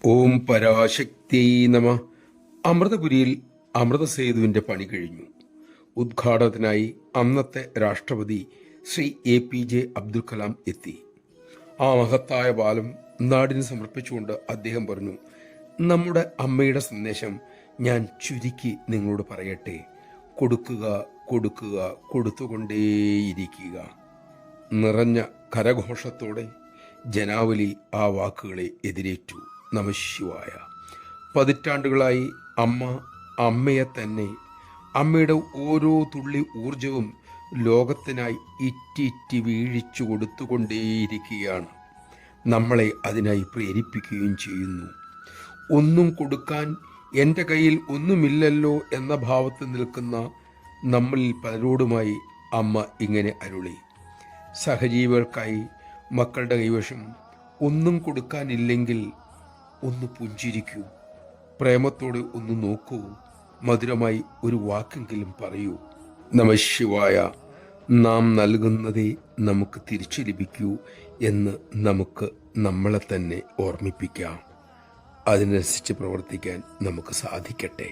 ഓം പരാശക്തി നമ. അമൃതപുരിയിൽ അമൃതസേതുവിന്റെ പണി കഴിഞ്ഞു. ഉദ്ഘാടനത്തിനായി അന്നത്തെ രാഷ്ട്രപതി ശ്രീ APJ അബ്ദുൽ കലാം എത്തി. ആ മഹത്തായ പാലം നാടിന് സമർപ്പിച്ചുകൊണ്ട് അദ്ദേഹം പറഞ്ഞു, നമ്മുടെ അമ്മയുടെ സന്ദേശം ഞാൻ ചുരുക്കി നിങ്ങളോട് പറയട്ടെ. കൊടുക്കുക, കൊടുക്കുക, കൊടുത്തുകൊണ്ടേയിരിക്കുക. നിറഞ്ഞ കരഘോഷത്തോടെ ജനാവലി ആ വാക്കുകളെ എതിരേറ്റു. നമഃശിവായ. പതിറ്റാണ്ടുകളായി അമ്മയെ തന്നെ, അമ്മയുടെ ഓരോ തുള്ളി ഊർജവും ലോകത്തിനായി ഇറ്റിറ്റി വീഴിച്ചു കൊടുത്തുകൊണ്ടേയിരിക്കുകയാണ്. നമ്മളെ അതിനായി പ്രേരിപ്പിക്കുകയും ചെയ്യുന്നു. ഒന്നും കൊടുക്കാൻ എൻ്റെ കയ്യിൽ ഒന്നുമില്ലല്ലോ എന്ന ഭാവത്തിൽ നിൽക്കുന്ന നമ്മളിൽ പലരോടുമായി അമ്മ ഇങ്ങനെ അരുളി. സഹജീവികൾക്കായി മക്കളുടെ കൈവശം ഒന്നും കൊടുക്കാനില്ലെങ്കിൽ ഒന്ന് പുഞ്ചിരിക്കൂ, പ്രേമത്തോടെ ഒന്ന് നോക്കൂ, മധുരമായി ഒരു വാക്കെങ്കിലും പറയൂ. നമഃശിവായ. നാം നൽകുന്നതേ നമുക്ക് തിരിച്ചു ലഭിക്കൂ എന്ന് നമുക്ക് നമ്മളെ തന്നെ ഓർമ്മിപ്പിക്കാം. അതിനനുസരിച്ച് പ്രവർത്തിക്കാൻ നമുക്ക് സാധിക്കട്ടെ.